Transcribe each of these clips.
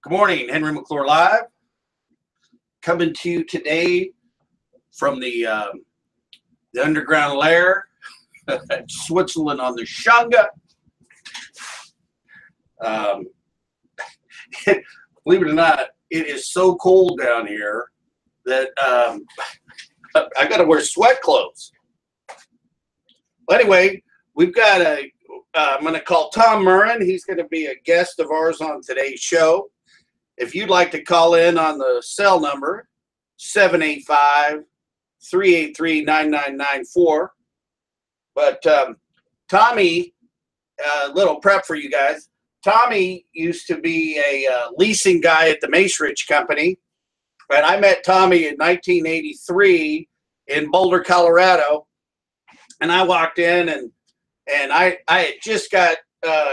Good morning, Henry McClure Live. Coming to you today from the underground lair at Switzerland on the Shunga. Believe it or not, it is so cold down here that I got to wear sweat clothes. Well, anyway, we've got I'm going to call Tom Murrin. He's going to be a guest of ours on today's show. If you'd like to call in on the cell number, 785-383-9994. But Tommy, little prep for you guys. Tommy used to be a leasing guy at the Macerich Company. And I met Tommy in 1983 in Boulder, Colorado. And I walked in and I had just got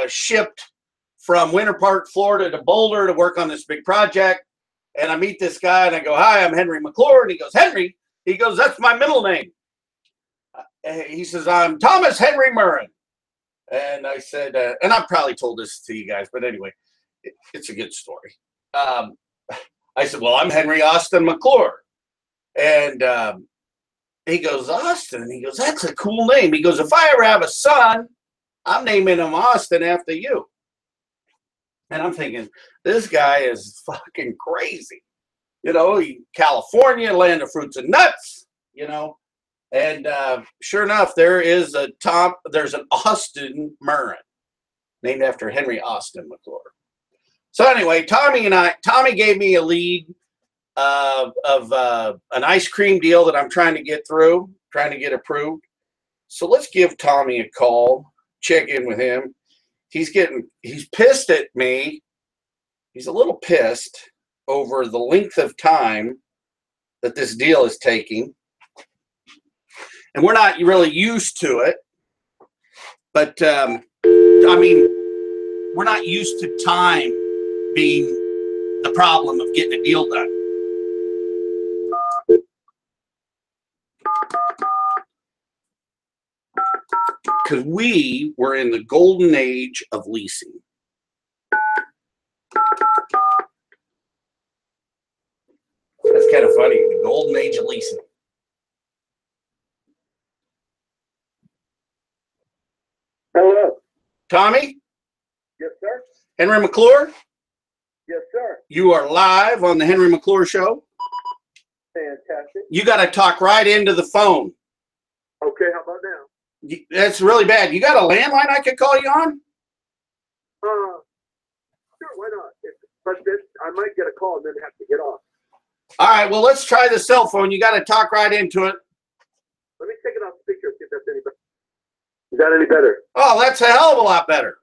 shipped from Winter Park, Florida to Boulder to work on this big project. And I meet this guy and I go, "Hi, I'm Henry McClure." And he goes, "Henry?" He goes, "That's my middle name." He says, "I'm Thomas Henry Murrin." And I said, and I've probably told this to you guys, but anyway, it's a good story. I said, "Well, I'm Henry Austin McClure." And he goes, "Austin?" He goes, "That's a cool name." He goes, "If I ever have a son, I'm naming him Austin after you." And I'm thinking, this guy is fucking crazy. You know, California, land of fruits and nuts, you know. And sure enough, there's an Austin Murrin, named after Henry Austin McClure. So anyway, Tommy gave me a lead of an ice cream deal that I'm trying to get approved. So let's give Tommy a call, check in with him. He's pissed at me. He's a little pissed over the length of time that this deal is taking. And we're not really used to it. But, I mean, we're not used to time being the problem of getting a deal done. Because we were in the golden age of leasing. That's kind of funny, the golden age of leasing. Hello. Tommy? Yes, sir. Henry McClure? Yes, sir. You are live on the Henry McClure Show. Fantastic. You got to talk right into the phone. Okay, how about now? That's really bad. You got a landline I could call you on? Sure, why not? But I might get a call and then have to get off. All right, well, let's try the cell phone. You got to talk right into it. Let me take it off speaker, see if that's any better. Is that any better? Oh, that's a hell of a lot better.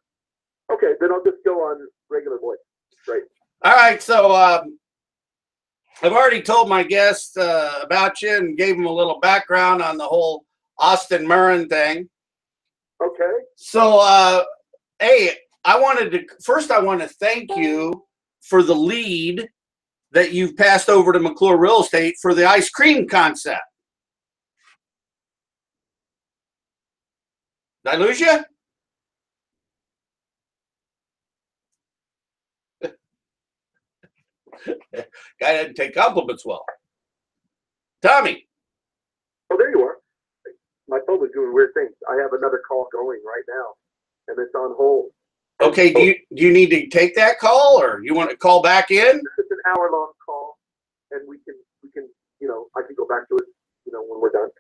Okay, then I'll just go on regular voice. Great. All right, so I've already told my guest about you and gave him a little background on the whole Austin Murrin thing. Okay. So, hey, I want to thank you for the lead that you've passed over to McClure Real Estate for the ice cream concept. Did I lose you? Guy didn't take compliments well. Tommy. Oh, there you are. My phone was doing weird things. I have another call going right now, and it's on hold. Okay, do you need to take that call, or you want to call back in? It's an hour-long call, and we can, I can go back to it, when we're done.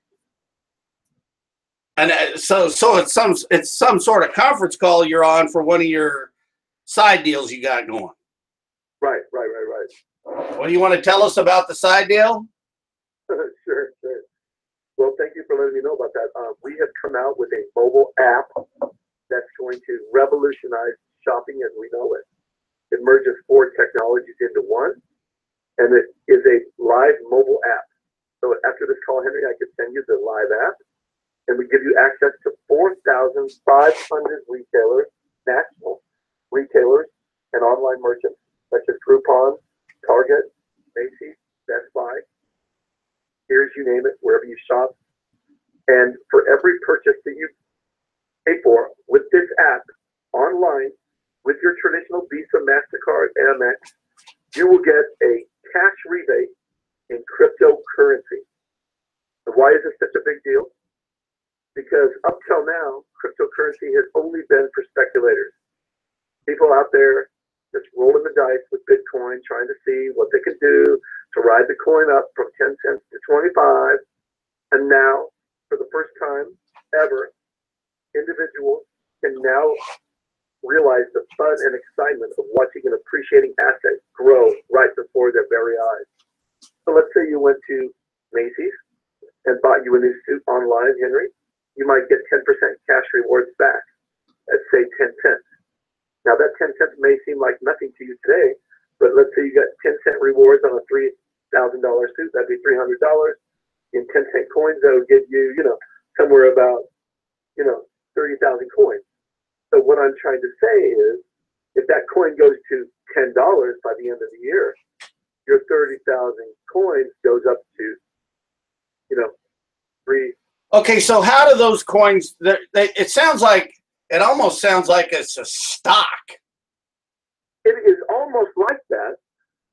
And so it's some sort of conference call you're on for one of your side deals you got going. Right. What do you want to tell us about the side deal? Sure. Well, thank you for letting me know about that. We have come out with a mobile app that's going to revolutionize shopping as we know it. It merges 4 technologies into one, and it is a live mobile app. So after this call, Henry, I could send you the live app, and we give you access to 4,500 retailers, national retailers, and online merchants, such as Groupon, Target, Macy's, Best Buy. Here's you name it, wherever you shop. And for every purchase that you pay for with this app online, with your traditional Visa, MasterCard, Amex, you will get a cash rebate in cryptocurrency. And why is this such a big deal? Because up till now, cryptocurrency has only been for speculators. People out there just rolling the dice with Bitcoin, trying to see what they can do to ride the coin up from 10 cents to 25. And now, for the first time ever, individuals can now realize the fun and excitement of watching an appreciating asset grow right before their very eyes. So let's say you went to Macy's and bought you a new suit online, Henry. You might get 10% cash rewards back at, say, 10 cents. Now, that 10 cents may seem like nothing to you today, but let's say you got 10-cent rewards on a $3,000 suit. That'd be $300. In 10-cent coins, that would give you, somewhere about, 30,000 coins. So what I'm trying to say is, if that coin goes to $10 by the end of the year, your 30,000 coins goes up to, 3. Okay, so how do those coins? It almost sounds like it's a stock. It is almost like that,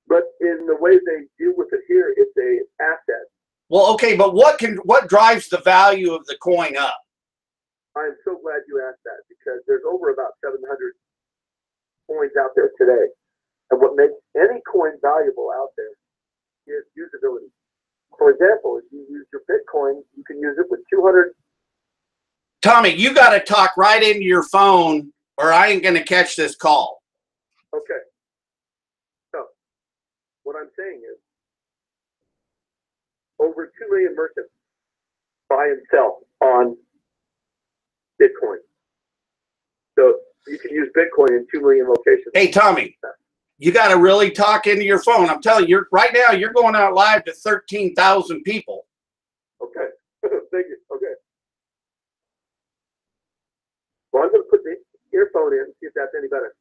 but in the way they deal with it here, it's an asset. Well, okay, but what drives the value of the coin up? I'm so glad you asked that, because there's over about 700 coins out there today. And what makes any coin valuable out there is usability. For example, if you use your Bitcoin, you can use it with 200. Tommy, you got to talk right into your phone or I ain't going to catch this call. Okay. So what I'm saying is over 2 million merchants buy and sell on Bitcoin. So you can use Bitcoin in 2 million locations. Hey, Tommy, you got to really talk into your phone. I'm telling you, right now you're going out live to 13,000 people. Okay. Thank you. Okay. Well, I'm going to put the earphone in and see if that's any better.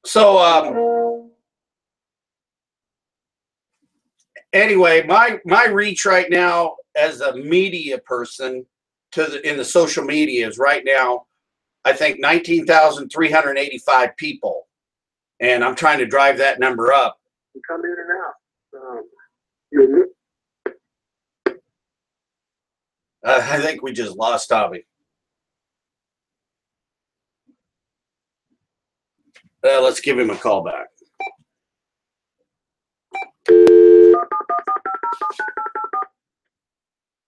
So, anyway, my reach right now as a media person in the social media is right now, I think 19,385 people, and I'm trying to drive that number up. You come in and out. I think we just lost Tommy. Let's give him a call back.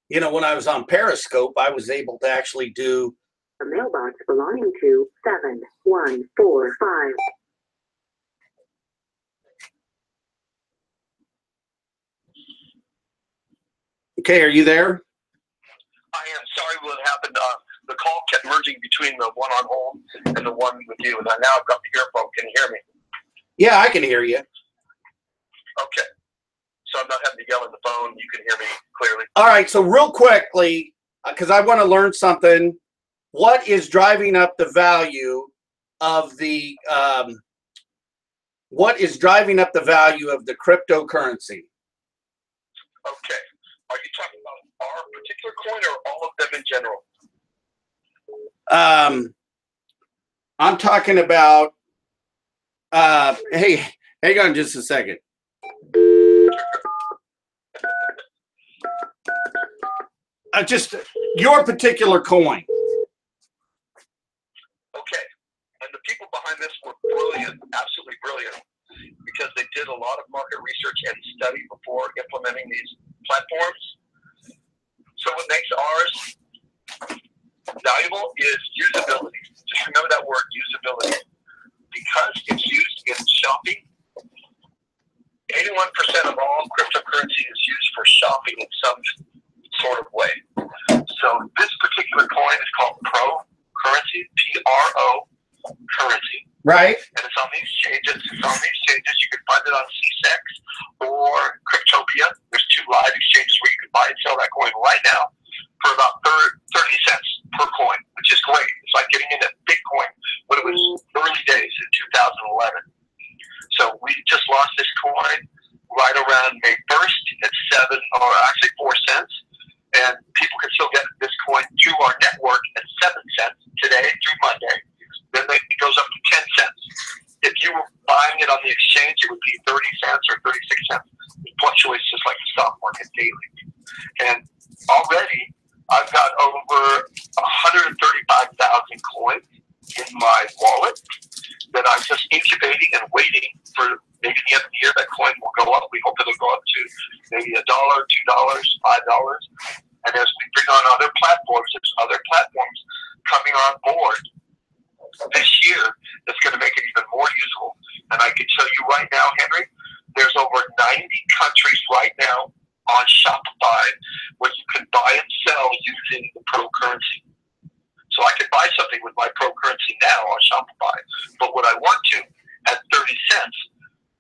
When I was on Periscope, I was able to actually do a mailbox belonging to 7145. Okay, are you there? I am sorry what happened. The call kept merging between the one on hold and the one with you. And now I've got the earphone. Can you hear me? Yeah, I can hear you. Okay. So I'm not having to yell in the phone. You can hear me clearly. All right. So real quickly, because I want to learn something, what is driving up the value of the cryptocurrency? Okay. Are you talking about our particular coin or all of them in general? I'm talking about, hey, hang on just a second. Just your particular coin. Okay. And the people behind this were brilliant, absolutely brilliant, because they did a lot of market research and study before implementing these platforms. So what makes ours valuable is usability. Just remember that word, usability. Because it's used in shopping, 81% of all cryptocurrency is used for shopping in some sort of way. So this particular coin is called Pro Currency, P-R-O currency. Right. And it's on these exchanges. You can find it on CSEX or Cryptopia. There's 2 live exchanges where you can buy and sell that coin right now for about 30 cents per coin, which is great. It's like getting into Bitcoin when it was early days in 2011. So we just lost this coin right around May 1st at 4 cents. And people can still get this coin through our network at 7 cents today through Monday. Then it goes up to I'm just incubating and waiting for maybe the end of the year that coin will go up. We hope it'll go up to maybe $1, $2, $5. And as we bring on other platforms, there's other platforms coming on board this year that's going to make it even more useful. And I can tell you right now, Henry, there's over 90 countries right now on Shopify where you can buy and sell using the Pro currency. So I can buy something with my Pro currency now on Shopify, but what I want to at 30 cents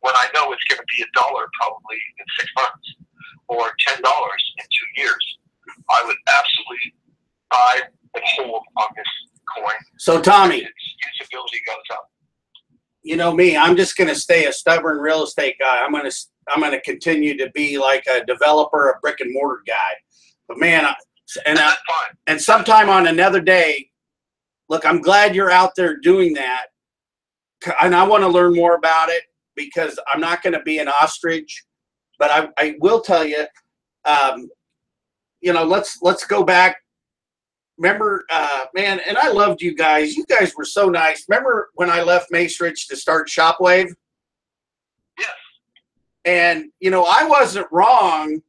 when I know it's going to be $1 probably in 6 months or $10 in 2 years, I would absolutely buy and hold on this coin. So Tommy, its usability goes up. You know me, I'm just going to stay a stubborn real estate guy. I'm going to continue to be like a developer, a brick and mortar guy. But man, and sometime on another day, look, I'm glad you're out there doing that. And I want to learn more about it because I'm not going to be an ostrich, but I will tell you, you know, let's go back. Remember, man, and I loved you guys. You guys were so nice. Remember when I left Macerich to start Shopwave? Yes. And, you know, I wasn't wrong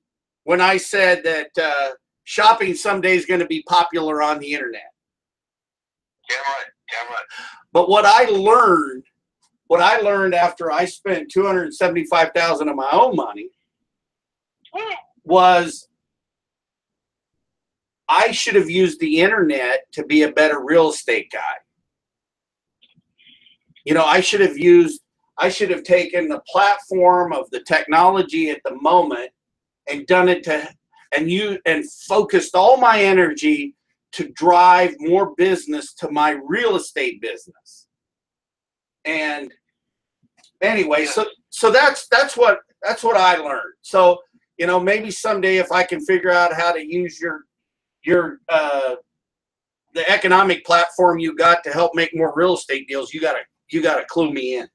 when I said that shopping someday is going to be popular on the internet. Damn right. Damn right. But what I learned after I spent $275,000 of my own money was I should have used the internet to be a better real estate guy. You know, I should have taken the platform of the technology at the moment and done it and focused all my energy to drive more business to my real estate business. And anyway, so that's what I learned. So, you know, maybe someday if I can figure out how to use the economic platform you got to help make more real estate deals, you gotta clue me in.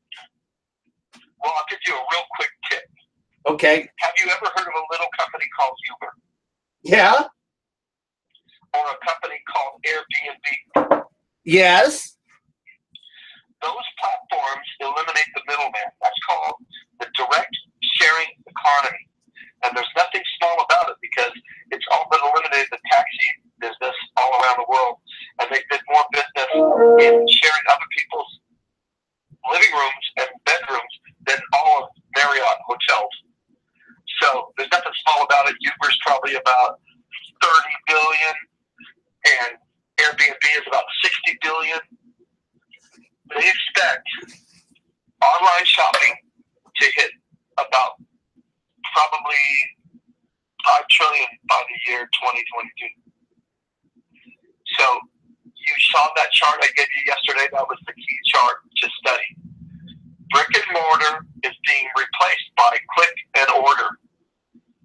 Well, I'll give you a real quick tip. Okay. Have you ever heard of a little company called Uber? Yeah. Or a company called Airbnb? Yes. Those platforms eliminate the middleman. That's called the direct sharing economy. And there's nothing small about it because it's all but eliminated the taxi business all around the world. And they did more business in sharing other people's living rooms and bedrooms than all of Marriott hotels. So there's nothing small about it. Uber's probably about 30 billion and Airbnb is about 60 billion. They expect online shopping to hit about probably 5 trillion by the year 2022. So you saw that chart I gave you yesterday. That was the key chart to study. Brick and mortar is being replaced by click and order.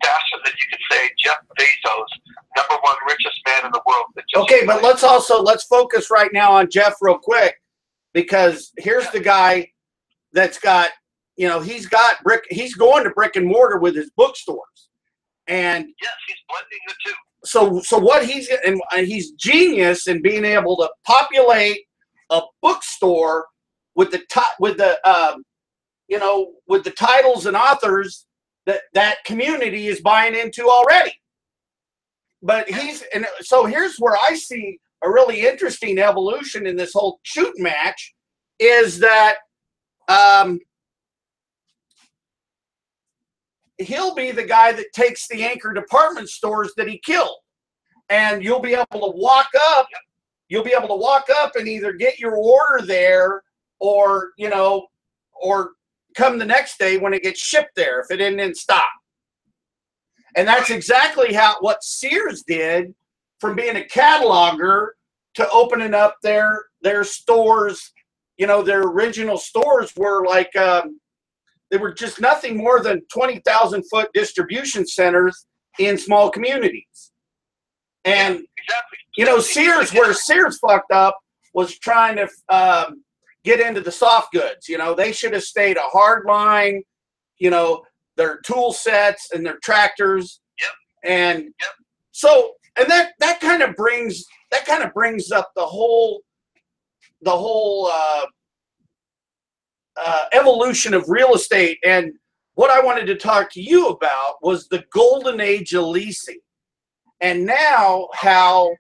Faster than you could say Jeff Bezos, #1 richest man in the world. Okay, but let's focus right now on Jeff real quick, because here's the guy that's got, you know, he's going to brick and mortar with his bookstores. And yes, he's blending the two. So what he's genius in being able to populate a bookstore with the titles and authors that community is buying into already. But so here's where I see a really interesting evolution in this whole shooting match is that he'll be the guy that takes the anchor department stores that he killed, and you'll be able to walk up. You'll be able to walk up and either get your order there, or or come the next day when it gets shipped there if it isn't in stock. And that's exactly what Sears did, from being a cataloger to opening up their stores. You know, their original stores were like they were just nothing more than 20,000-foot distribution centers in small communities. And exactly. You know, where Sears fucked up was trying to get into the soft goods. You know, they should have stayed a hard line. You know, their tool sets and their tractors. Yep. And yep. So, and that kind of brings up the whole evolution of real estate. And what I wanted to talk to you about was the golden age of leasing. And now how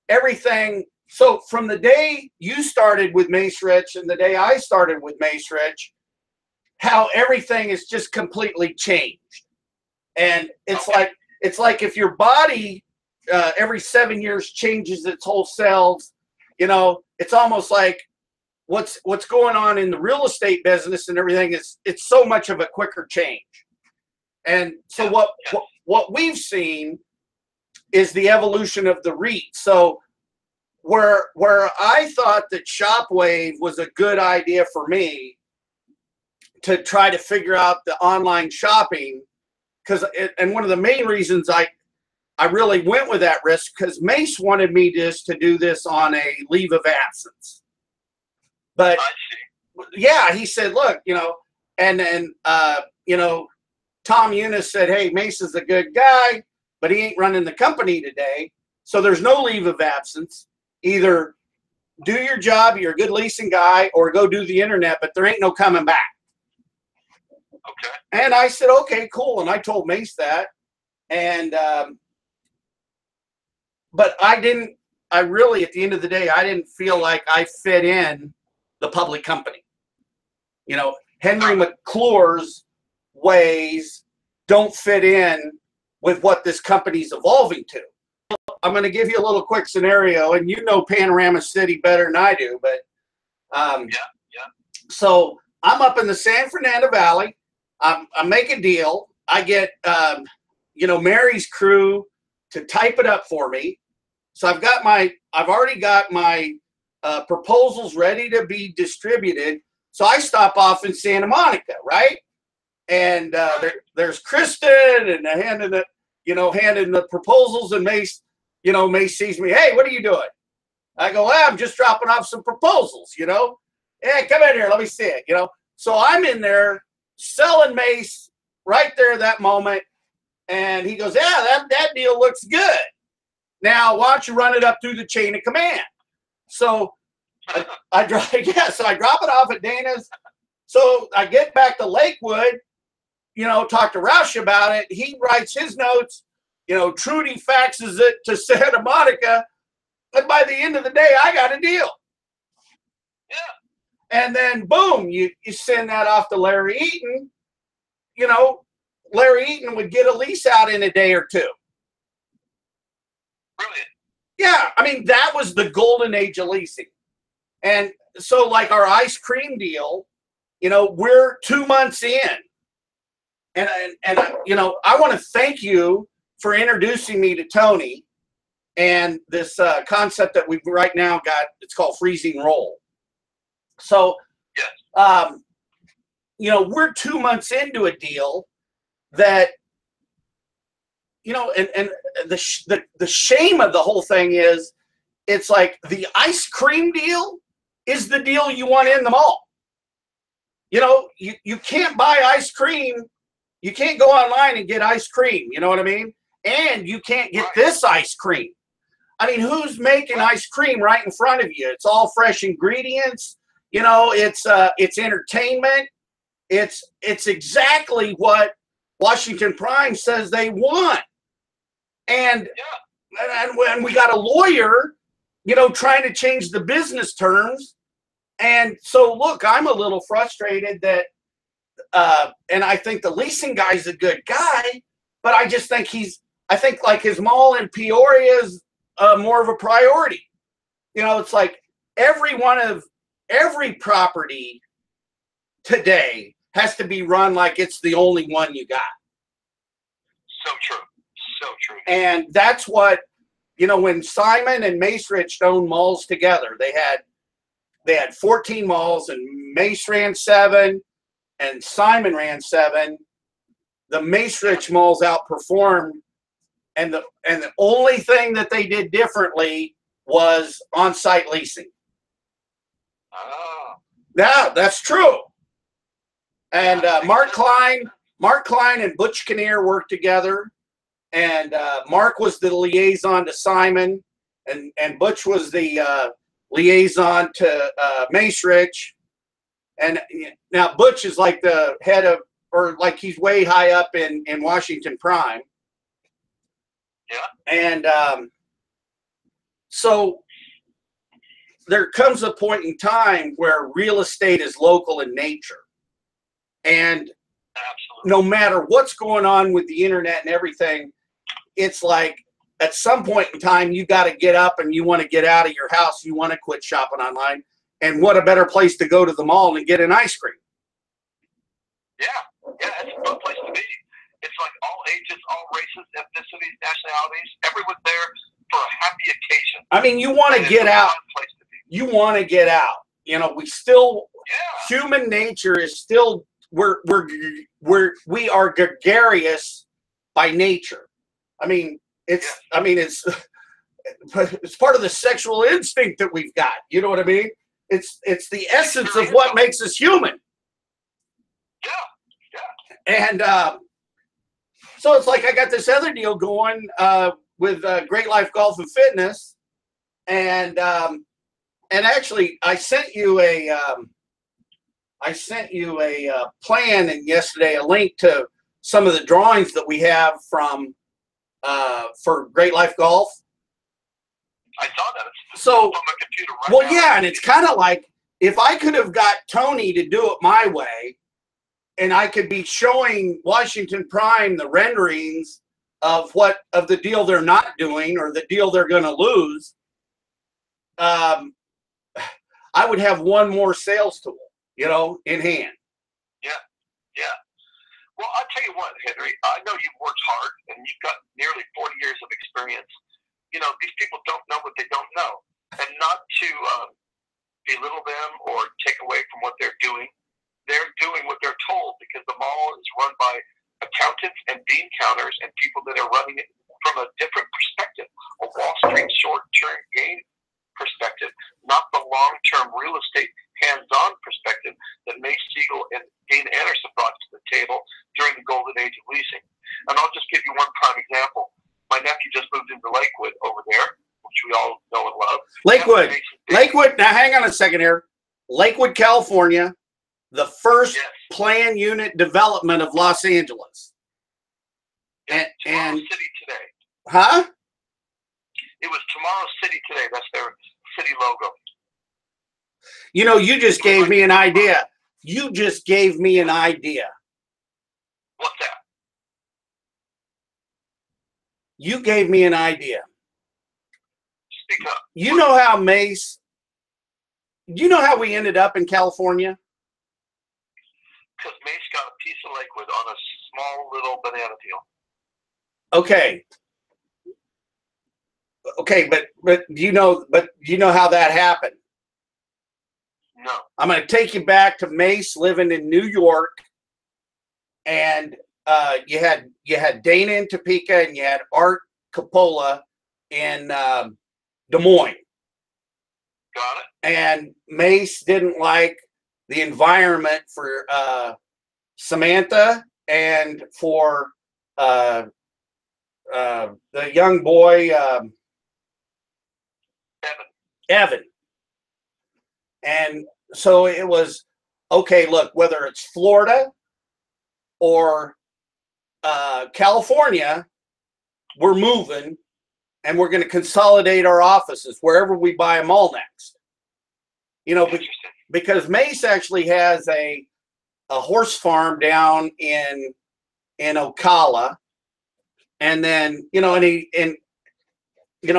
everything, so from the day you started with Mace Rich and the day I started with Mace Rich, how everything is just completely changed. And it's like if your body every 7 years changes its whole cells, you know, it's almost like what's going on in the real estate business and everything is, it's so much of a quicker change. And so what we've seen is the evolution of the REIT. So where I thought that Shopwave was a good idea for me to try to figure out the online shopping, and one of the main reasons I really went with that risk, because Mace wanted me just to do this on a leave of absence. But yeah, he said, look, you know, and then, you know, Tom Eunice said, hey, Mace is a good guy, but he ain't running the company today. So there's no leave of absence. Either do your job, you're a good leasing guy, or go do the internet, but there ain't no coming back. Okay. And I said, okay, cool. And I told Mace that. And, but I really, at the end of the day, I didn't feel like I fit in the public company. You know, Henry McClure's ways don't fit in with what this company's evolving to. I'm going to give you a little quick scenario, and you know Panorama City better than I do, but so I'm up in the San Fernando Valley. I make a deal. I get, you know, Mary's crew to type it up for me. So I've already got my proposals ready to be distributed. So I stop off in Santa Monica, right? And there's Kristen and handing the proposals, and Mace, you know, Mace sees me. Hey, what are you doing? I go, well, I'm just dropping off some proposals, you know. Hey, come in here, let me see it, you know. So I'm in there selling Mace right there that moment, and he goes, yeah, that deal looks good. Now, why don't you run it up through the chain of command? So I drop it off at Dana's. So I get back to Lakewood, you know, talk to Roush about it. He writes his notes, you know, Trudy faxes it to Santa Monica. And by the end of the day, I got a deal. Yeah. And then boom, you send that off to Larry Eaton. You know, Larry Eaton would get a lease out in a day or two. Brilliant. Yeah, I mean, that was the golden age of leasing. And so like our ice cream deal, you know, we're 2 months in. And you know, I want to thank you for introducing me to Tony and this concept that we've right now got. It's called freezing roll. So, you know, we're 2 months into a deal that, you know, and the shame of the whole thing is, it's like the ice cream deal is the deal you want in the mall. You know, you can't buy ice cream. You can't go online and get ice cream. You know what I mean? And you can't get this ice cream. I mean, who's making ice cream right in front of you? It's all fresh ingredients. You know, it's entertainment. It's exactly what Washington Prime says they want. And we got a lawyer, you know, trying to change the business terms. And so, look, I'm a little frustrated that, and I think the leasing guy's a good guy, but I just think I think like his mall in Peoria is more of a priority. You know, it's like every property today has to be run like it's the only one you got. So true. So true. And that's what, you know, when Simon and Mace Rich owned malls together, they had 14 malls, and Mace ran 7 and Simon ran 7. The Mace Rich malls outperformed, and the only thing that they did differently was on-site leasing. Oh. Yeah, that's true. And Mark Klein and Butch Kinnear worked together. And Mark was the liaison to Simon, and Butch was the liaison to Mace Rich. And now Butch is like the head of, or like he's way high up in Washington Prime. Yeah. And so there comes a point in time where real estate is local in nature. And Absolutely. no matter what's going on with the internet and everything, it's like at some point in time, you got to get up and you want to get out of your house. You want to quit shopping online. And what a better place to go to the mall and get an ice cream. Yeah, yeah, it's a fun place to be. It's like all ages, all races, ethnicities, nationalities. Everyone's there for a happy occasion. I mean, you want to get out. Place to be. You want to get out. You know, we still, yeah. Human nature is still, we are gregarious by nature. I mean, it's part of the sexual instinct that we've got. You know what I mean? It's the essence of what makes us human. Yeah. And so it's like I got this other deal going with Great Life Golf and Fitness, and actually I sent you a plan, and yesterday a link to some of the drawings that we have from for Great Life Golf. I saw that. It's so on my computer right well, now. yeah, and it's kind of like if I could have got Tony to do it my way, and I could be showing Washington Prime the renderings of the deal they're not doing or the deal they're going to lose, I would have one more sales tool, you know, in hand. Yeah, yeah. Well, I'll tell you what, Henry, I know you've worked hard and you've got nearly 40 years of experience. You know, these people don't know what they don't know. And not to belittle them or take away from what they're doing. They're doing what they're told because the mall is run by accountants and bean counters and people that are running it from a different perspective, a Wall Street short-term gain perspective, not the long-term real estate hands-on perspective that May Siegel and Dean Anderson brought to the table during the golden age of leasing. And I'll just give you one prime example. My nephew just moved into Lakewood over there, which we all know and love. Lakewood, now hang on a second here. Lakewood, California, the first planned unit development of Los Angeles. And City today. Huh? It was Tomorrow City today. That's their city logo. You know, you just gave me an idea. You just gave me an idea. What's that? You gave me an idea. Speak up. You know how Mace, you know how we ended up in California? Because Mace got a piece of Lakewood on a small little banana peel. Okay. Okay, but you know how that happened? No. I'm going to take you back to Mace living in New York, and you had Dana in Topeka, and you had Art Coppola in Des Moines. Got it. And Mace didn't like the environment for Samantha and for the young boy Evan. And so it was, okay, look, whether it's Florida or California, we're moving and we're going to consolidate our offices wherever we buy a mall next. You know, because Mace actually has a horse farm down in Ocala. And then, you know,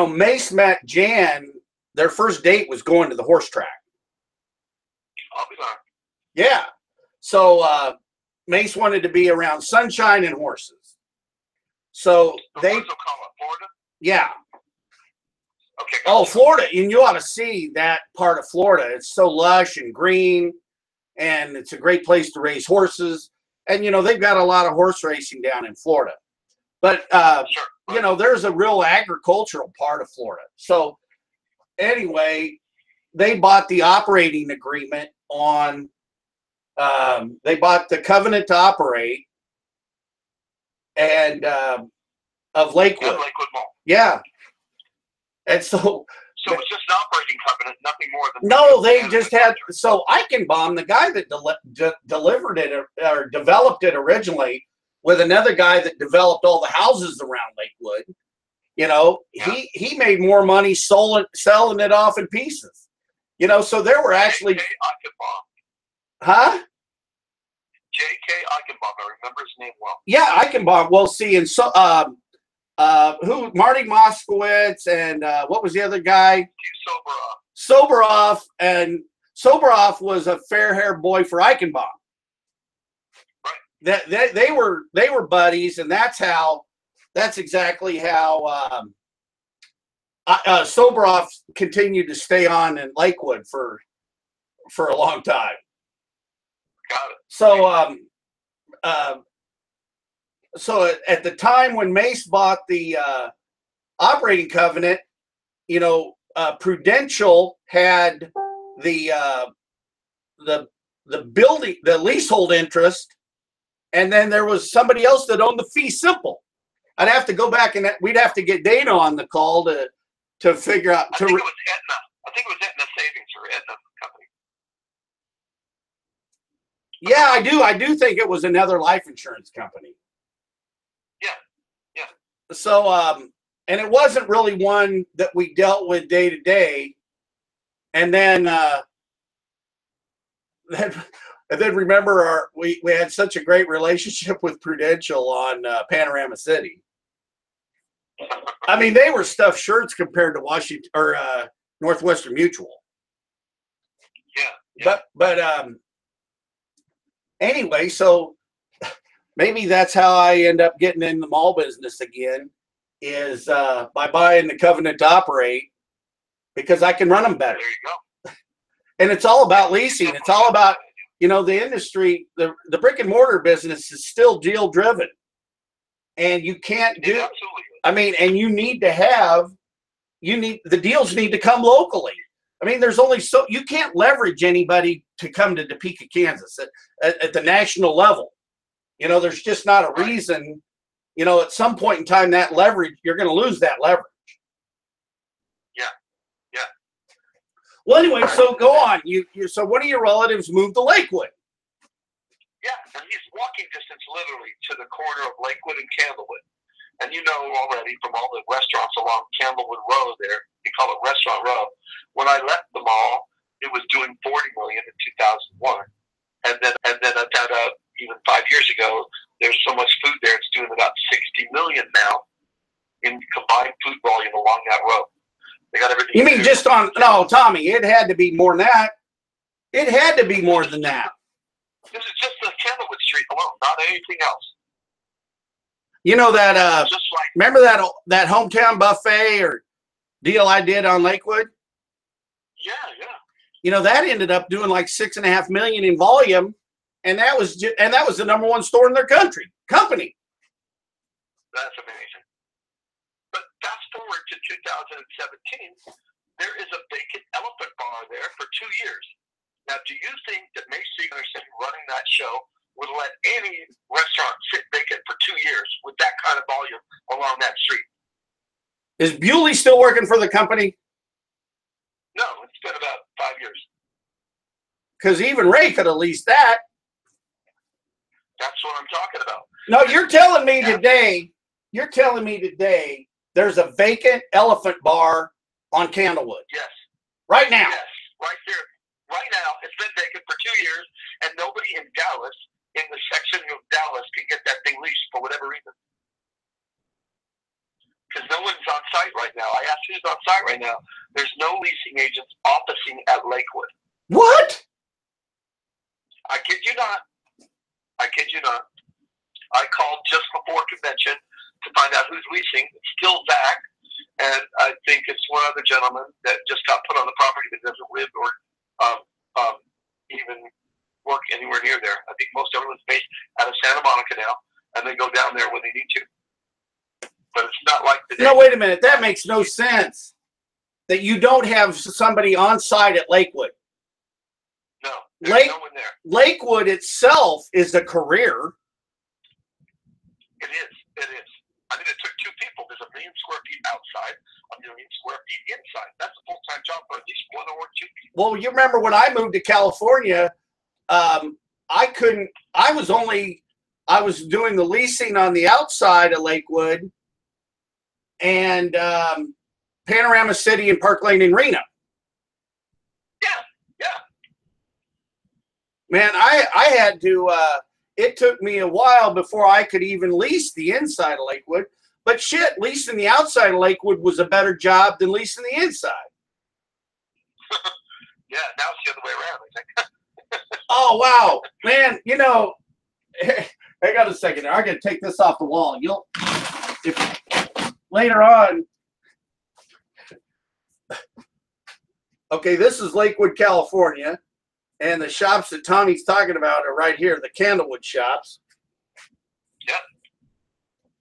Mace met Jan, their first date was going to the horse track. I'll be darned. Yeah. So Mace wanted to be around sunshine and horses. So where's Ocala, Florida? Yeah. Okay. Oh, Florida. And you ought to see that part of Florida. It's so lush and green, and it's a great place to raise horses. And, you know, they've got a lot of horse racing down in Florida. But, sure. You know, there's a real agricultural part of Florida. So anyway, they bought the operating agreement on, they bought the covenant to operate and of Lakewood. Lakewood Mall. Yeah. And so So it was just an operating covenant, nothing more than. No, they just had. So Eichenbaum, the guy that delivered it or developed it originally, with another guy that developed all the houses around Lakewood. You know, he made more money selling it off in pieces. You know, so there were actually. J.K. Eichenbaum. Huh? J.K. Eichenbaum. I remember his name well. Yeah, Eichenbaum. Well, see, and so who? Marty Moskowitz and what was the other guy? Soberoff, and Soberoff was a fair-haired boy for Eichenbaum. Right. That they were buddies, and that's exactly how Soberoff continued to stay on in Lakewood for a long time. Got it. So so at the time when Mace bought the operating covenant, you know, Prudential had the building, the leasehold interest, and then there was somebody else that owned the fee simple. I'd have to go back and we'd have to get Dana on the call to figure out. I think it was Aetna. I think it was Aetna Savings or Aetna Company. Yeah, I do think it was another life insurance company. Yeah. So, and it wasn't really one that we dealt with day to day. And then, then remember we had such a great relationship with Prudential on Panorama City. I mean, they were stuffed shirts compared to Washington or Northwestern Mutual. Yeah. But anyway, so maybe that's how I end up getting in the mall business again, is by buying the covenant to operate, because I can run them better. There you go. And it's all about leasing. It's all about, you know, the industry, the brick and mortar business is still deal driven. And you can't do, absolutely. I mean, and the deals need to come locally. I mean, there's only you can't leverage anybody to come to Topeka, Kansas at the national level. You know, there's just not a reason, you know, at some point in time, that leverage, you're going to lose that leverage. Yeah. Well, anyway, so go on. So one of your relatives moved to Lakewood. Yeah, and he's walking distance literally to the corner of Lakewood and Candlewood. And you know already from all the restaurants along Candlewood Road there, we call it Restaurant Row. When I left the mall, it was doing $40 million in 2001. And then even 5 years ago, there's so much food there, it's doing about $60 million now in combined food volume along that road. They got everything. You mean just on, no, Tommy, it had to be more than that. It had to be more than that. This is just the Candlewood Street alone, not anything else. You know that, just like, remember that hometown buffet or deal I did on Lakewood? Yeah. You know, that ended up doing like $6.5 million in volume, and that was the #1 store in their company. That's amazing. But fast forward to 2017, there is a vacant elephant bar there for 2 years. Now, do you think that Mace Anderson running that show would let any restaurant sit vacant for 2 years with that kind of volume along that street? Is Bewley still working for the company? No, it's been about 5 years. Because even Ray could have leased that. That's what I'm talking about. No, you're telling me today there's a vacant elephant bar on Candlewood. Yes. Right now. Yes, right there. Right now, it's been vacant for 2 years, and nobody in Dallas, in the section of Dallas, can get that thing leased for whatever reason. Because no one's on site right now. I asked who's on site right now. There's no leasing agents officing at Lakewood. What? I kid you not. I called just before convention to find out who's leasing. It's still Zach, and I think it's one other gentleman that just got put on the property that doesn't live or even work anywhere near there. I think most everyone's based out of Santa Monica now, and they go down there when they need to. But it's not like today. No, wait a minute. That makes no sense. That you don't have somebody on site at Lakewood. No, there's no one there. Lakewood itself is a career. It is. I mean, it took 2 people. There's 1 million square feet outside, million square feet inside. That's a full-time job for at least one or two people. Well, you remember when I moved to California, I was doing the leasing on the outside of Lakewood and Panorama City and Park Lane and Reno. Yeah. Man, I had to, it took me a while before I could even lease the inside of Lakewood. But shit, leasing the outside of Lakewood was a better job than leasing the inside. Yeah, now it's the other way around, I think. Oh, wow. Man, you know, hang on a second there. I got to take this off the wall. If later on. Okay, this is Lakewood, California. And the shops that Tommy's talking about are right here, the Candlewood shops. Yeah.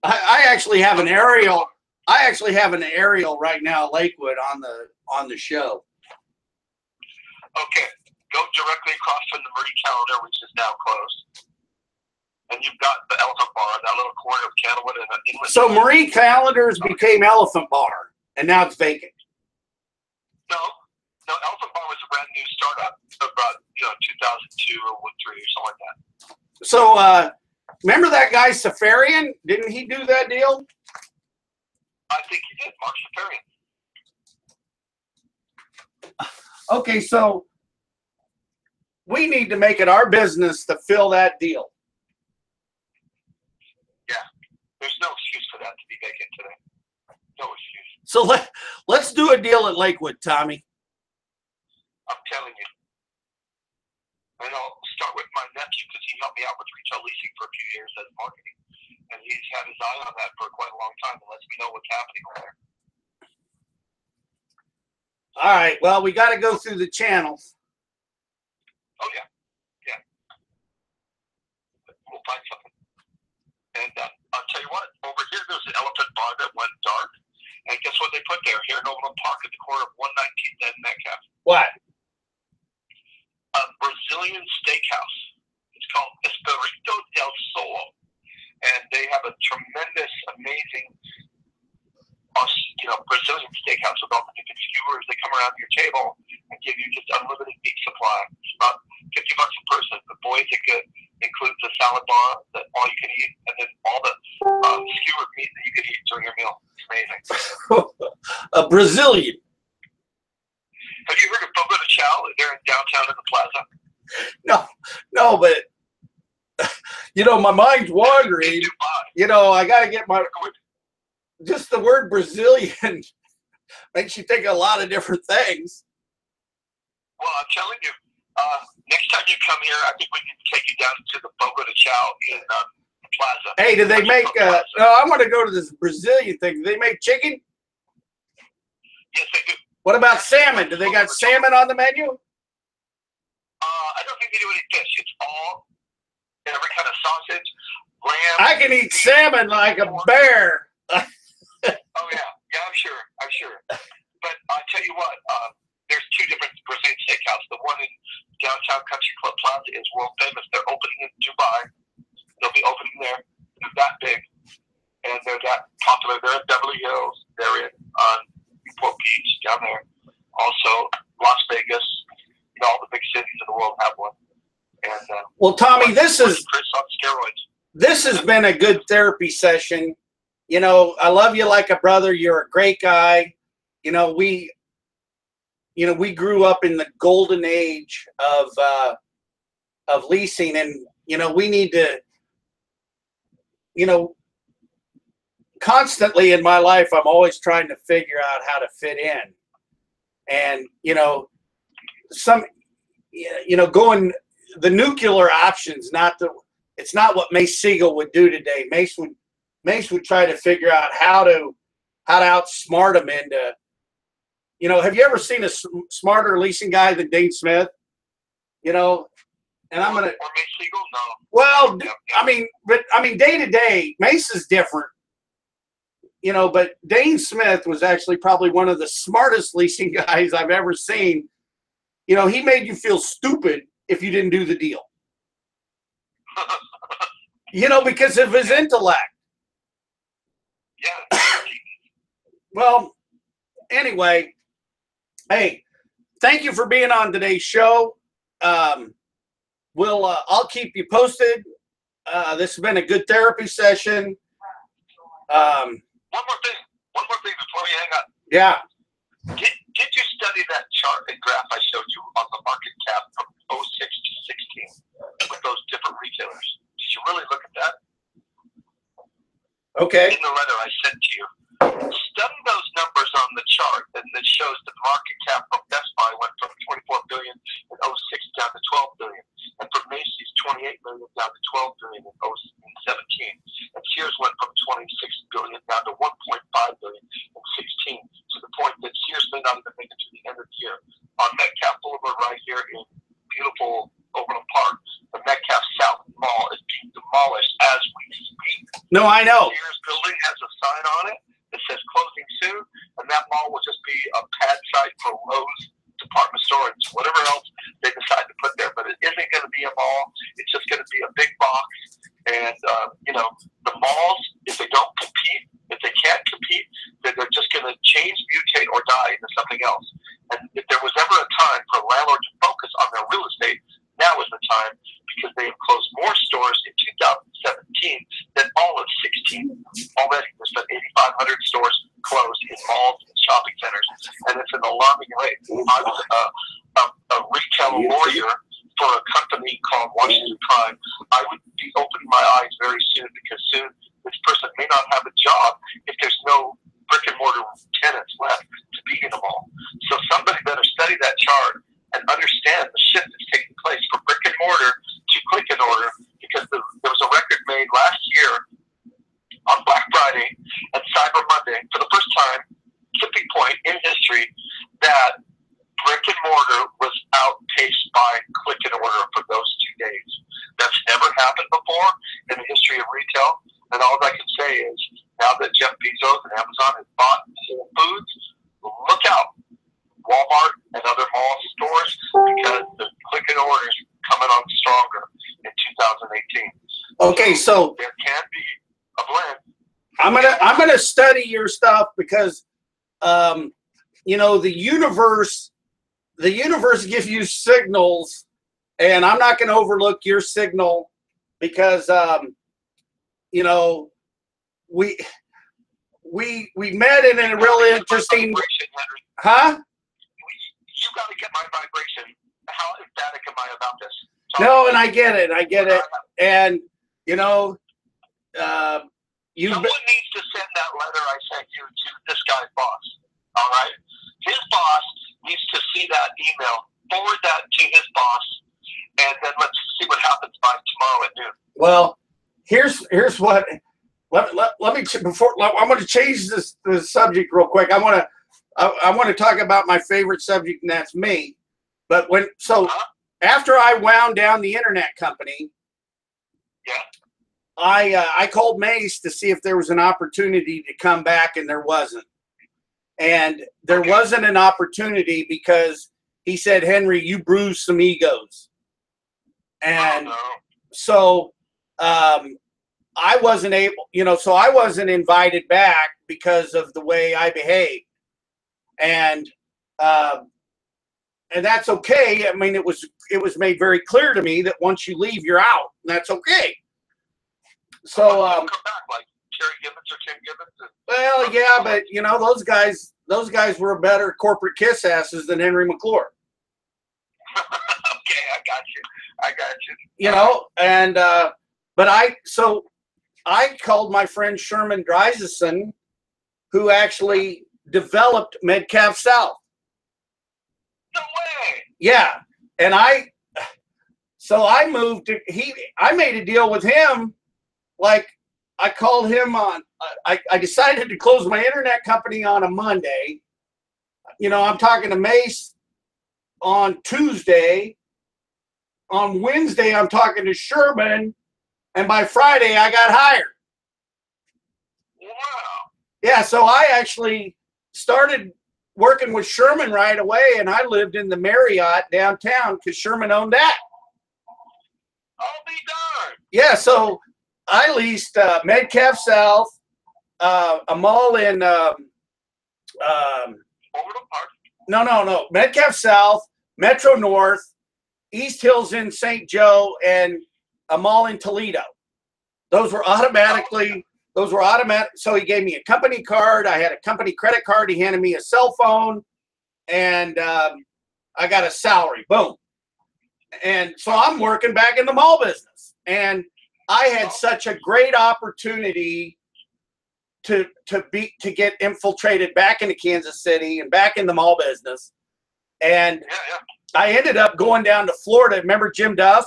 I actually have an aerial. I actually have an aerial right now, Lakewood, on the show. Okay, go directly across from the Marie Calendar, which is now closed, and you've got the Elephant Bar, that little corner of Candlewood and Inlet. So Marie Calendars became Elephant Bar, and now it's vacant. No, Elephant Bar was a brand new startup about 2002 or 2003 or something like that. So remember that guy Safarian? Didn't he do that deal? I think he did, Mark Safarian. Okay, so we need to make it our business to fill that deal. Yeah, there's no excuse for that to be vacant today. No excuse. So let's do a deal at Lakewood, Tommy. I'm telling you. And I'll start with my nephew because he helped me out with retail leasing for a few years as marketing. And he's had his eye on that for quite a long time and lets me know what's happening over there. All right, well, we got to go through the channels. Oh, yeah. We'll find something. And I'll tell you what, over here there's an Elephant Bar that went dark. And guess what they put there? Here in Overland Park at the corner of 119th and Metcalf. What? A Brazilian steakhouse. It's called Espirito del Sol. And they have a tremendous, amazing Brazilian steakhouse with all the different skewers. They come around your table and give you just unlimited meat supply. It's about $50 a person. But boy, is it good. It includes a salad bar that all you can eat, and then all the skewered meat that you can eat during your meal. It's amazing. A Brazilian. Have you heard of Fogo de Chao? They're in downtown in the plaza. No, but my mind's wandering. I got to get my. Just the word Brazilian makes you think of a lot of different things. Well, I'm telling you, next time you come here, I think we can take you down to the Fogo de Chao in the plaza. Hey, do they make? No, I want to go to this Brazilian thing. Do they make chicken? Yes, they do. What about salmon? Do they got salmon on the menu? I don't think they do any fish. It's all every kind of sausage, lamb. I can eat salmon like a bear. Oh yeah, I'm sure. But I'll tell you what, there's two different Brazilian steakhouses. The one in downtown Country Club Plaza is world famous. They're opening in Dubai. They'll be opening there. They're that big, and they're that popular. They're in Beverly Hills. They're in Newport Beach down there. Also, Las Vegas. All the big cities in the world have one. And well, Tommy, this Chris on steroids. This has been a good therapy session. I love you like a brother. You're a great guy. We grew up in the golden age of leasing, and we need to, constantly in my life, I'm always trying to figure out how to fit in, and going the nuclear options. It's not what Mace Siegel would do today. Mace would try to figure out how to outsmart him into, have you ever seen a smarter leasing guy than Dane Smith? And I'm going to, or Mace Siegel? No. Well, I mean, day to day, Mace is different, but Dane Smith was actually probably one of the smartest leasing guys I've ever seen. He made you feel stupid if you didn't do the deal, because of his intellect. Yeah. Well, anyway, hey, thank you for being on today's show. I'll keep you posted. This has been a good therapy session. One more thing before we hang up. Yeah. Did you study that chart and graph I showed you on the market cap from 06 to 16 with those different retailers? Did you really look at that? Okay. In the letter I sent to you. Study those numbers on the chart, and it shows the market cap from Best Buy went from 24 billion in 06 down to 12 billion, and from Macy's 28 million down to 12 billion in 17, and Sears went from 26 billion down to 1.5 billion in 16, to the point that Sears may not even make it to the end of the year. On Metcalf Boulevard, right here in beautiful Overland Park, the Metcalf South Mall is being demolished as we speak. No, I know. Sears building has a sign on it that says closing soon, and that mall will just be a pad site for Lowe's department store and whatever else they decide to put there. But it isn't going to be a mall. It's just going to be a big box. And, the malls, if they don't compete, if they can't compete, then they're just going to change, mutate, or die into something else. And if there was ever a time for a landlord to focus on their real estate, now is the time, because they have closed more stores in 2017 than all of 16 already. There's been 8,500 stores closed in malls and shopping centers, and it's an alarming rate. I was a retail lawyer for a company called Washington Prime. I would be opening my eyes very soon, because soon this person may not have a job if there's no brick and mortar tenants left to be in a mall. So somebody better study that chart and understand the shift that's taking place from brick and mortar to click and order, because there was a record made last year on Black Friday and Cyber Monday, for the first time, tipping point in history, that brick and mortar was outpaced by click and order for those 2 days. That's never happened before in the history of retail. And all I can say is, now that Jeff Bezos and Amazon have bought Whole Foods, look out, Walmart and other mall stores, because the click and order is coming on stronger in 2018. Okay, so there can be a blend. I'm gonna study your stuff, because the universe gives you signals, and I'm not gonna overlook your signal, because we met in a real interesting. Huh? You got to get my vibration. How emphatic am I about this? No, and I get it. And someone needs to send that letter I sent you to this guy's boss. All right, his boss needs to see that email, forward that to his boss, and then let's see what happens by tomorrow at noon. Well, here's what. Let me before I'm going to change the subject real quick. I want to talk about my favorite subject, and that's me. But after I wound down the internet company, I called Mace to see if there was an opportunity to come back, and there wasn't. And there wasn't an opportunity, because he said, Henry, you bruised some egos. And so I wasn't able, so I wasn't invited back because of the way I behaved. And that's okay. I mean, it was made very clear to me that once you leave, you're out. And that's okay. So come back like Terry Gibbons or Tim Gibbons. Well, yeah, but those guys were better corporate kiss asses than Henry McClure. Okay, I got you. And but I called my friend Sherman Dreisason, who actually developed Metcalf South. No way. Yeah, and I moved to I made a deal with him. Like, I called him on. I decided to close my internet company on a Monday. I'm talking to Mace on Tuesday. On Wednesday, I'm talking to Sherman, and by Friday, I got hired. Wow. Yeah, so I actually started working with Sherman right away, and I lived in the Marriott downtown because Sherman owned that. I'll be darned. Yeah, so I leased Metcalf South, a mall in Overland Park. No. Metcalf South, Metro North, East Hills in St. Joe, and a mall in Toledo. Those were automatic. So he gave me a company card. I had a company credit card. He handed me a cell phone, and I got a salary. Boom. And so I'm working back in the mall business, and I had such a great opportunity to get infiltrated back into Kansas City and back in the mall business. And I ended up going down to Florida. Remember Jim Duff?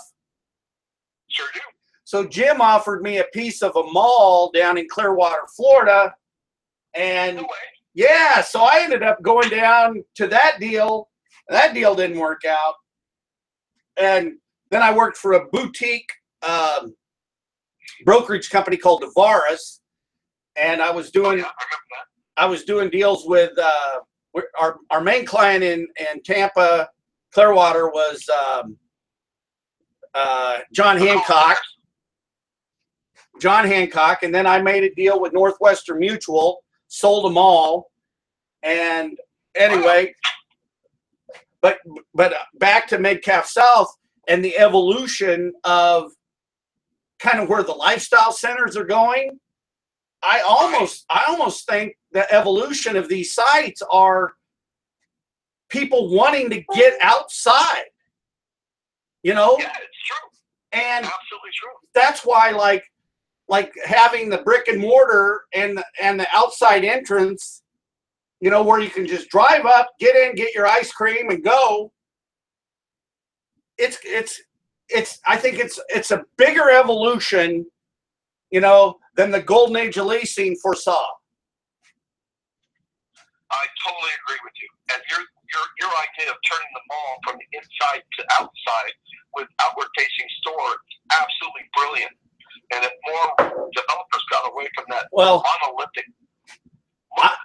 Sure do. So Jim offered me a piece of a mall down in Clearwater, Florida. And No way. yeah, so I ended up going down to that deal. That deal didn't work out. And then I worked for a boutique brokerage company called Tavares. And I was doing, I remember that. I was doing deals with our main client in Tampa, Clearwater was John Hancock. And then I made a deal with Northwestern Mutual, sold them all. And anyway, but back to Metcalf South and the evolution of kind of where the lifestyle centers are going. I almost think the evolution of these sites are people wanting to get outside, you know? Yeah, it's true. And Absolutely true. that's why like having the brick and mortar and the outside entrance, you know, where you can just drive up, get in, get your ice cream and go. I think it's a bigger evolution, you know, than the golden age of leasing foresaw. I totally agree with you. And your idea of turning the mall from the inside to outside with outward facing stores, absolutely brilliant. And if more developers got away from that monolithic.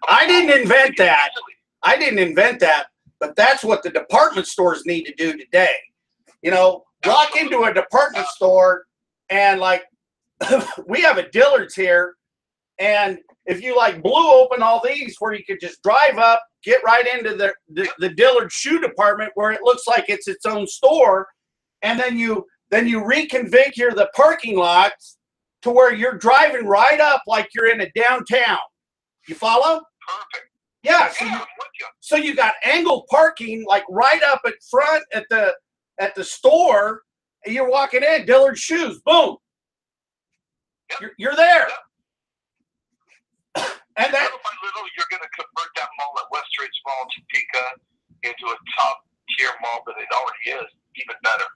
I didn't invent that. I didn't invent that, but that's what the department stores need to do today. You know, walk into a department store and like we have a Dillard's here, and if you like blew open all these where you could just drive up, get right into the Dillard shoe department where it looks like it's its own store, and then you reconfigure the parking lots to where you're driving right up like you're in a downtown. You follow? Perfect. Yeah. I'm with you. So you got angled parking like right up at front at the store, and you're walking in, Dillard shoes, boom. Yep. You're there. Yep. And that little by little, you're going to convert that mall at Westridge Mall, Topeka, into a top tier mall, but it already is even better.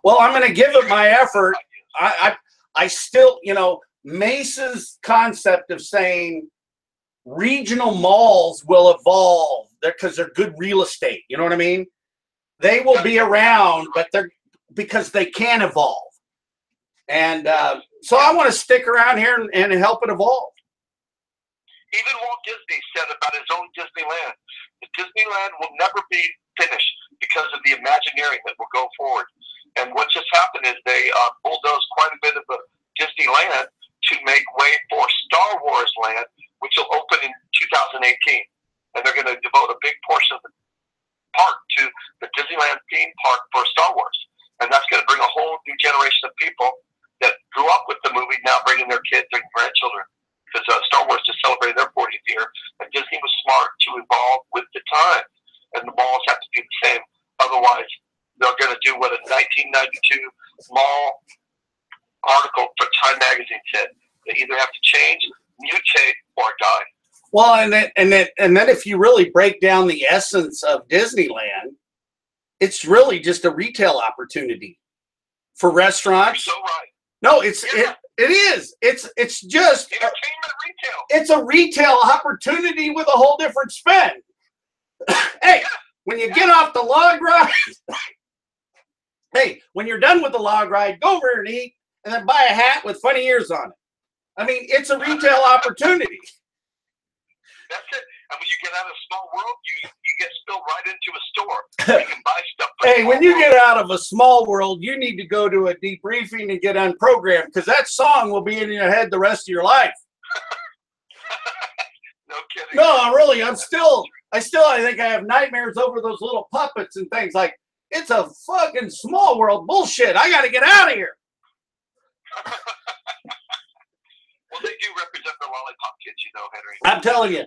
well, I'm going to give it my effort. I still, you know, Mesa's concept of saying regional malls will evolve because they're good real estate. You know what I mean? They will be around, but they're because they can evolve. And so I want to stick around here and help it evolve. Even Walt Disney said about his own Disneyland, the Disneyland will never be finished because of the Imagineering that will go forward. And what just happened is they bulldozed quite a bit of the Disneyland to make way for Star Wars Land, which will open in 2018. And they're going to devote a big portion of the park to the Disneyland theme park for Star Wars. And that's going to bring a whole new generation of people that grew up with the movie now bringing their kids and grandchildren. Because Star Wars just celebrated their 40th year, and Disney was smart to evolve with the times, and the malls have to do the same. Otherwise, they're going to do what a 1992 mall article for Time Magazine said. They either have to change, mutate, or die. Well, and then if you really break down the essence of Disneyland, it's really just a retail opportunity for restaurants. You're so right. No, it is. It's just entertainment retail. It's a retail opportunity with a whole different spin. Hey, when you get off the log ride, hey, when you're done with the log ride, go over and eat, and then buy a hat with funny ears on it. I mean, it's a retail opportunity. That's it. And when you get out of a small world, you get spilled right into a store. You can buy stuff. Hey, when you get out of a small world, you need to go to a debriefing and get unprogrammed because that song will be in your head the rest of your life. No kidding. No, really, I think I have nightmares over those little puppets and things. Like, it's a fucking small world bullshit. I got to get out of here. Well, they do represent the lollipop kids, you know, Henry. I'm telling you,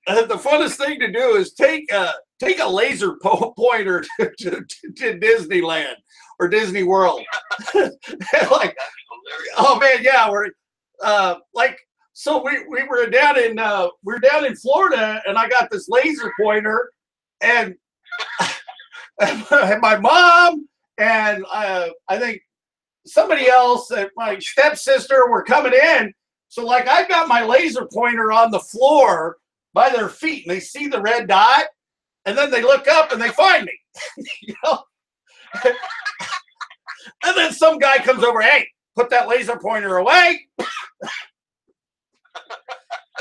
the funnest thing to do is take a laser pointer to Disneyland or Disney World. Like, That's hilarious. oh man, yeah, we're like, so we were down in Florida, and I got this laser pointer, and, and my mom and I think somebody else, my stepsister, were coming in. So like, I've got my laser pointer on the floor by their feet, and they see the red dot, and then they look up and they find me. You know? And then some guy comes over, hey, put that laser pointer away.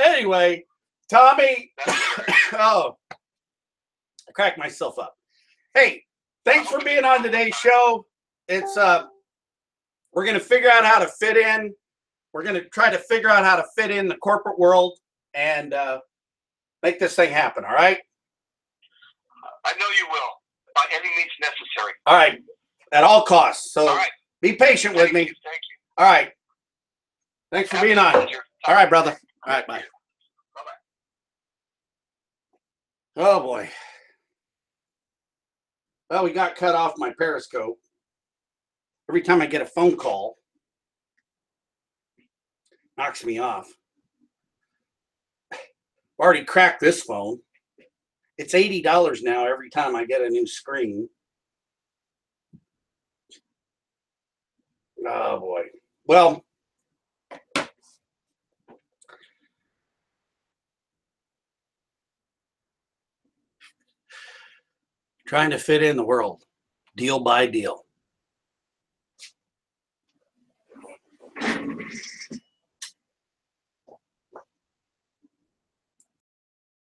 Anyway, Tommy, oh, I cracked myself up. Hey, thanks for being on today's show. It's we're gonna figure out how to fit in. We're gonna try to figure out how to fit in the corporate world and make this thing happen. All right. I know you will, by any means necessary. All right, at all costs. So All right. be patient with me. Thank you. All right. Thanks for being on. All right, brother. All right, bye. Bye-bye. Oh boy. Well, we got cut off my Periscope. Every time I get a phone call, knocks me off. Already cracked this phone. It's $80 now every time I get a new screen. Oh boy. Well, trying to fit in the world, deal by deal.